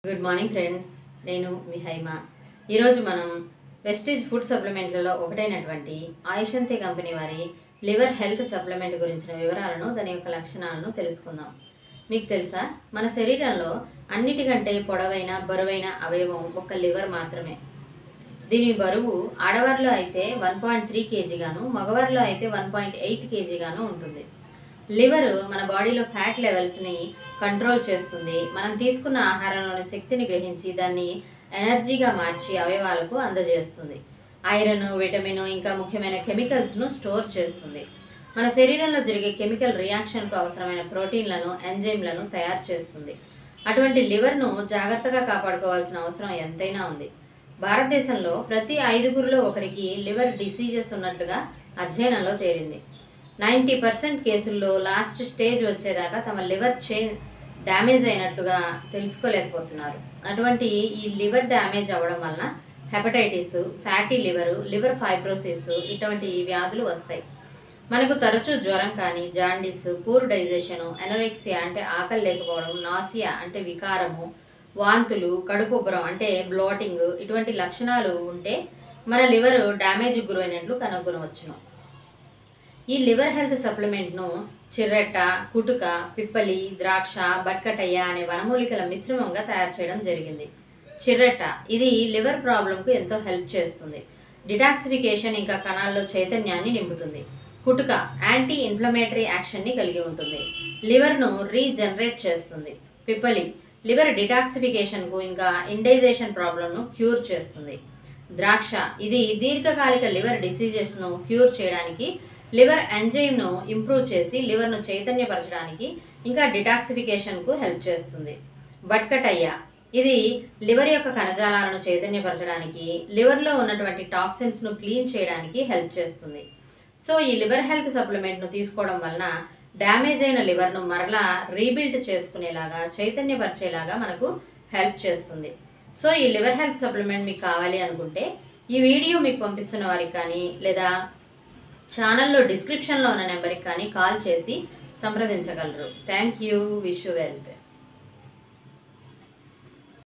Good morning friends, నేను మీ హైమ. ఈరోజు మనం వెస్టీజ్ ఫుడ్ సప్లిమెంట్లలో ఒకటైనటువంటి ఆయుషంతి కంపెనీ వారి లివర్ హెల్త్ సప్లిమెంట్ గురించిన వివరాలను, దాని యొక్క లక్షణాలను తెలుసుకుందాం. మీకు తెలుసా, మన శరీరంలో అన్నిటికంటే పొడవైన బరువైన అవయవం ఒక్క లివర్ మాత్రమే. దీని బరువు ఆడవారిలో అయితే 1.3 kg గాను, మగవారిలో అయితే 1.8 kg గాను ఉంటుంది. లివర్ మన బాడీలో ఫ్యాట్ లెవెల్స్ని కంట్రోల్ చేస్తుంది. మనం తీసుకున్న ఆహారంలోని శక్తిని గ్రహించి దాన్ని ఎనర్జీగా మార్చి అవయవాలకు అందజేస్తుంది. ఐరన్, విటమిన్, ఇంకా ముఖ్యమైన కెమికల్స్ను స్టోర్ చేస్తుంది. మన శరీరంలో జరిగే కెమికల్ రియాక్షన్కు అవసరమైన ప్రోటీన్లను, ఎంజైమ్లను తయారు చేస్తుంది. అటువంటి లివర్ను జాగ్రత్తగా కాపాడుకోవాల్సిన అవసరం ఎంతైనా ఉంది. భారతదేశంలో ప్రతి 5గురిలో ఒకరికి లివర్ డిసీజెస్ ఉన్నట్లుగా అధ్యయనంలో తేలింది. 90% కేసుల్లో లాస్ట్ స్టేజ్ వచ్చేదాకా తమ లివర్ డ్యామేజ్ అయినట్లుగా తెలుసుకోలేకపోతున్నారు. అటువంటి ఈ లివర్ డ్యామేజ్ అవ్వడం వలన హెపటైటిస్, ఫ్యాటీ లివర్ ఫైబ్రోసిస్ ఇటువంటి వ్యాధులు వస్తాయి. మనకు తరచూ జ్వరం కానీ, జాండీస్, పూర్ డైజెషను, ఎనోరెక్సియా అంటే ఆకలి లేకపోవడం, నాసియా అంటే వికారము, వాంతులు, కడుపుబ్బరం అంటే బ్లోటింగ్ ఇటువంటి లక్షణాలు ఉంటే మన లివర్ డ్యామేజ్ గురైనట్లు కనుగొనవచ్చును. ఈ లివర్ హెల్త్ సప్లిమెంట్ను చిర్రెట్ట, కుటుక, పిప్పలి, ద్రాక్ష, బట్కటయ్య అనే వనమూలికల మిశ్రమంగా తయారు చేయడం జరిగింది. చిర్రెట్ట ఇది లివర్ ప్రాబ్లంకు ఎంతో హెల్ప్ చేస్తుంది. డిటాక్సిఫికేషన్ ఇంకా కణాల్లో చైతన్యాన్ని నింపుతుంది. కుటుక యాంటీ ఇన్ఫ్లమేటరీ యాక్షన్ని కలిగి ఉంటుంది. లివర్ను రీజనరేట్ చేస్తుంది. పిప్పలి లివర్ డిటాక్సిఫికేషన్కు ఇంకా ఇండైజేషన్ ప్రాబ్లంను క్యూర్ చేస్తుంది. ద్రాక్ష ఇది దీర్ఘకాలిక లివర్ డిసీజెస్ను క్యూర్ చేయడానికి, లివర్ ఎంజైమ్ను ఇంప్రూవ్ చేసి లివర్ను చైతన్యపరచడానికి, ఇంకా డిటాక్సిఫికేషన్కు హెల్ప్ చేస్తుంది. బట్కటయ్య ఇది లివర్ యొక్క కణజాలాలను చైతన్యపరచడానికి, లివర్లో ఉన్నటువంటి టాక్సిన్స్ను క్లీన్ చేయడానికి హెల్ప్ చేస్తుంది. సో ఈ లివర్ హెల్త్ సప్లిమెంట్ను తీసుకోవడం వలన డ్యామేజ్ అయిన లివర్ను మరలా రీబిల్డ్ చేసుకునేలాగా, చైతన్యపరిచేలాగా మనకు హెల్ప్ చేస్తుంది. సో ఈ లివర్ హెల్త్ సప్లిమెంట్ మీకు కావాలి అనుకుంటే ఈ వీడియో మీకు పంపిస్తున్న వారికి కానీ, లేదా ఛానల్లో డిస్క్రిప్షన్లో ఉన్న నెంబర్కి కానీ కాల్ చేసి సంప్రదించగలరు. Thank you. Wish you wealth.